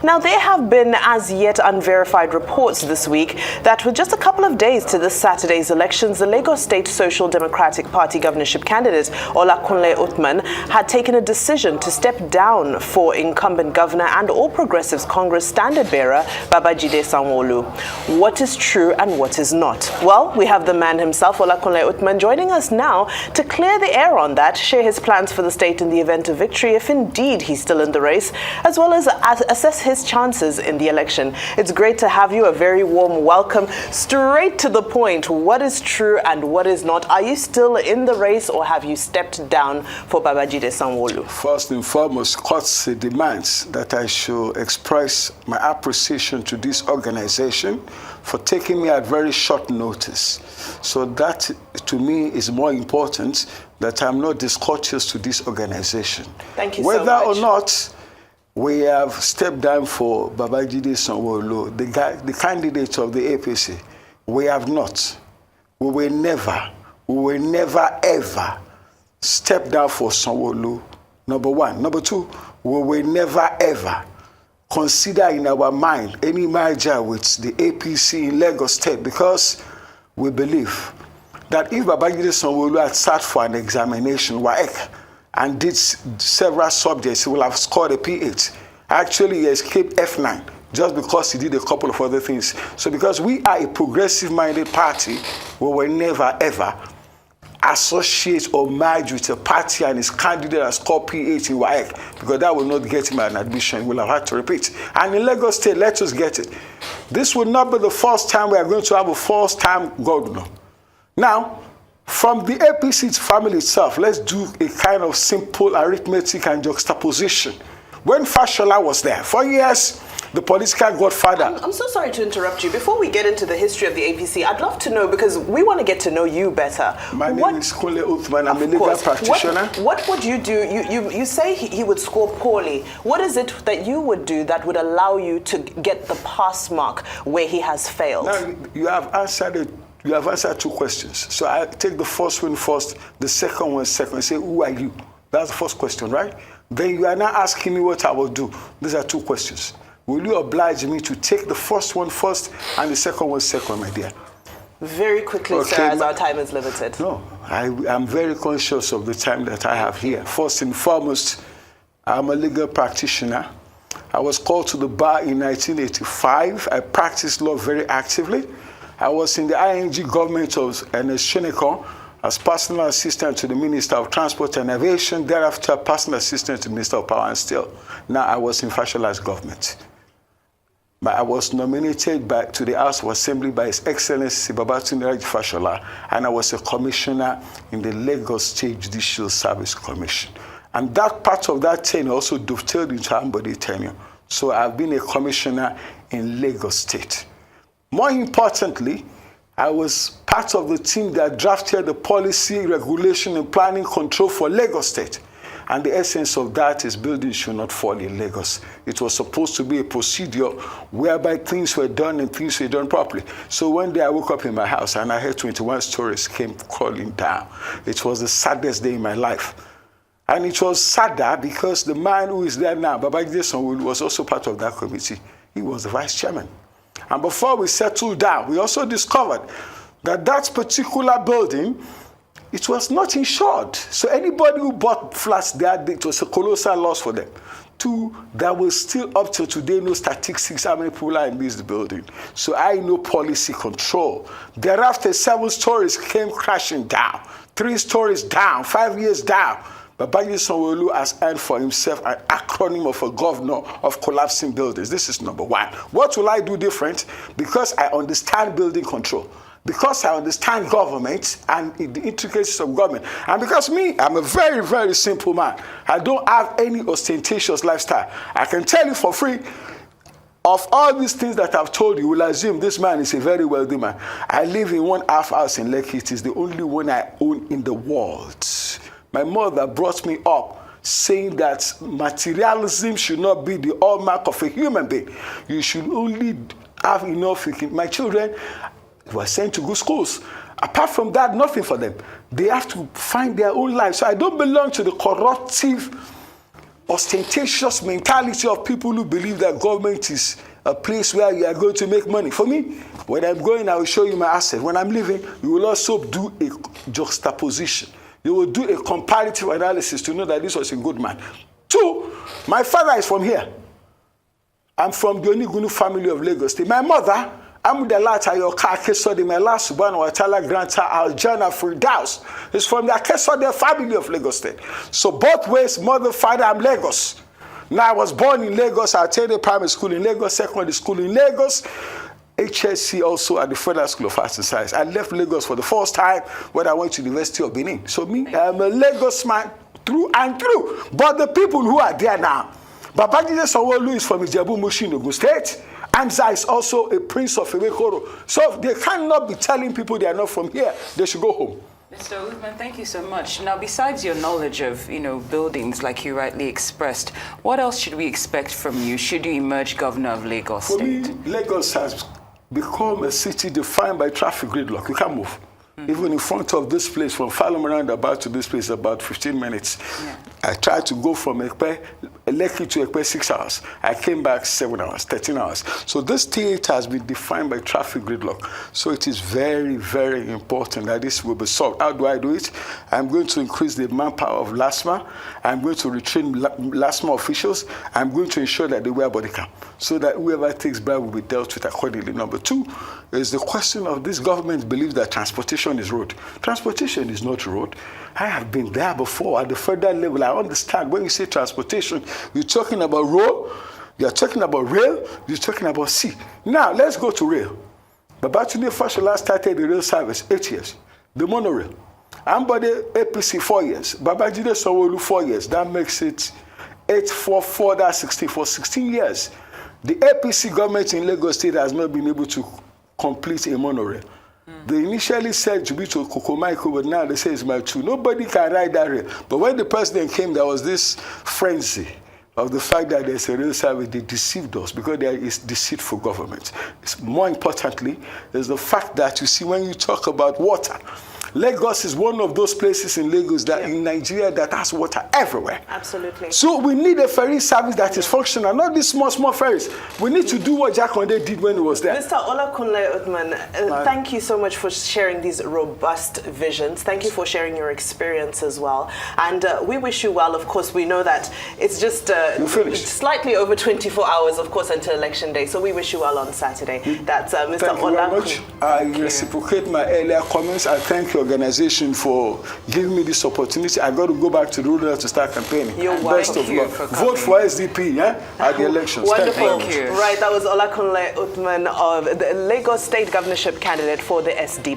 Now, there have been as yet unverified reports this week that with just a couple of days to this Saturday's elections, the Lagos State Social Democratic Party governorship candidate, Olakunle Uthman, had taken a decision to step down for incumbent governor and All Progressives Congress standard bearer, Babajide Sanwo-Olu. What is true and what is not? Well, we have the man himself, Olakunle Uthman, joining us now to clear the air on that, share his plans for the state in the event of victory, if indeed he's still in the race, as well as assess his chances in the election. It's great to have you. A very warm welcome. Straight to the point. What is true and what is not? Are you still in the race or have you stepped down for Babajide Sanwo-Olu? First and foremost, courtesy demands that I should express my appreciation to this organization for taking me at very short notice. So that, to me, is more important, that I'm not discourteous to this organization. Thank you so much. Whether or not we have stepped down for Babajide Sanwo-Olu, the candidate of the APC, we have not. We will never ever step down for Sanwo-Olu, number one. Number two, we will never ever consider in our mind any merger with the APC in Lagos State, because we believe that if Babajide Sanwo-Olu had sat for an examination, WAEC, and did several subjects, he will have scored a P8. Actually, he escaped F9 just because he did a couple of other things. So because we are a progressive-minded party, we will never, ever associate or merge with a party and his candidate has scored P8 in WAEC, because that will not get him an admission. We'll have had to repeat. And in Lagos State, let us get it. This will not be the first time we are going to have a first-time governor. Now, from the APC family itself, let's do a kind of simple arithmetic and juxtaposition. When Fashola was there, for years, the political godfather. I'm so sorry to interrupt you. Before we get into the history of the APC, I'd love to know, because we want to get to know you better. My name is Kunle Uthman. I'm a legal practitioner. What would you do? You say he would score poorly. What is it that you would do that would allow you to get the pass mark where he has failed? Now, you have answered two questions. So I take the first one first, the second one second. Say, who are you? That's the first question, right? Then you are now asking me what I will do. These are two questions. Will you oblige me to take the first one first and the second one second, my dear? Very quickly, okay, sir, as our time is limited. No, I'm very conscious of the time that I have here. First and foremost, I'm a legal practitioner. I was called to the bar in 1985. I practiced law very actively. I was in the ING government of Ernest Shenekon as personal assistant to the Minister of Transport and Aviation, thereafter personal assistant to the Minister of Power and Steel. Now I was in Fashola's government. But I was nominated to the House of Assembly by His Excellency Babatunde Raji Fashola, and I was a commissioner in the Lagos State Judicial Service Commission. And that part of that tenure also dovetailed into Ambode tenure. So I've been a commissioner in Lagos State. More importantly, I was part of the team that drafted the policy, regulation, and planning control for Lagos State. And the essence of that is buildings should not fall in Lagos. It was supposed to be a procedure whereby things were done and things were done properly. So one day I woke up in my house and I heard 21 stories came crawling down. It was the saddest day in my life. And it was sadder because the man who is there now, Babajide Sanwo-Olu, was also part of that committee. He was the vice chairman. And before we settled down, we also discovered that that particular building, it was not insured. So anybody who bought flats there, it was a colossal loss for them. Two, there was still up till today no statistics how many people are in this building. So I know policy control. Thereafter, 7 stories came crashing down. 3 stories down, 5 years down. Babajide Sanwo-Olu has earned for himself an acronym of a governor of collapsing buildings. This is number one. What will I do different? Because I understand building control. Because I understand government and the intricacies of government. And because I'm a very, very simple man. I don't have any ostentatious lifestyle. I can tell you for free, of all these things that I've told you, you will assume this man is a very wealthy man. I live in one half house in Lekki. It is the only one I own in the world. My mother brought me up saying that materialism should not be the hallmark of a human being. You should only have enough. My children were sent to good schools. Apart from that, nothing for them. They have to find their own life. So I don't belong to the corruptive ostentatious mentality of people who believe that government is a place where you are going to make money. For me, when I'm going, I will show you my asset. When I'm leaving, you will also do a juxtaposition. You will do a comparative analysis to know that this was a good man. 2, my father is from here. I'm from the Onigunu family of Lagos State. My mother, I'm the latter, your car, Kesode, my last Subhanahu Watala grandchild, Aljana Firdaus, is from the Kesode family of Lagos State. So both ways, mother, father, I'm Lagos. Now I was born in Lagos. I attended primary school in Lagos, secondary school in Lagos, HSC also at the Federal School of Arts and Science. I left Lagos for the first time when I went to the University of Benin. So me, I'm a Lagos man through and through. But the people who are there now, Babajide Sanwo-Olu is from Ijebu-Mushin, Ogun State. Anza is also a prince of Ewekoro. So they cannot be telling people they are not from here. They should go home. Mr. Uthman, thank you so much. Now, besides your knowledge of, buildings like you rightly expressed, what else should we expect from you should you emerge governor of Lagos State? For me, Lagos has become a city defined by traffic gridlock. You can't move. Even in front of this place, from Falun roundabout to this place, about 15 minutes. Yeah. I tried to go from Lekki to Ekpe 6 hours. I came back 7 hours, 13 hours. So this state has been defined by traffic gridlock. So it is very, very important that this will be solved. How do I do it? I'm going to increase the manpower of LASMA. I'm going to retrain LASMA officials. I'm going to ensure that they wear body cam so that whoever takes bribe will be dealt with accordingly. Number 2 is the question of this government believes that transportation is road. Transportation is not road. I have been there before at the federal level. I understand when you say transportation, you're talking about road, you're talking about rail, you're talking about sea. Now, let's go to rail. Babatunde Fashola started the rail service 8 years. The monorail. Ambode APC 4 years. Babajide Sanwo-Olu 4 years. That makes it 8, 4, 4, that's 16 for 16 years. The APC government in Lagos State has not been able to complete a monorail. They initially said to be to Kokomaiko, but now they say it's my two. Nobody can ride that rail. But when the president came, there was this frenzy of the fact that there's a rail service. They deceived us because there is deceitful government. More importantly, is the fact that you see when you talk about water, Lagos is one of those places in Lagos that in Nigeria that has water everywhere. Absolutely. So we need a ferry service that is functional, not these small ferries. We need to do what Jakonde did when he was there. Mr. Olakunle Uthman, thank you so much for sharing these robust visions. Thank you for sharing your experience as well. And we wish you well. Of course, we know that it's just slightly over 24 hours, of course, until Election Day. So we wish you well on Saturday. That's Mr. Thank you very much. I reciprocate my earlier comments. I thank you organization for giving me this opportunity. I got to go back to the rural to start campaigning. You're Best of luck. Vote for SDP at the elections. Wonderful. Thank you. Right, that was Olakunle Uthman, of the Lagos State Governorship candidate for the SDP.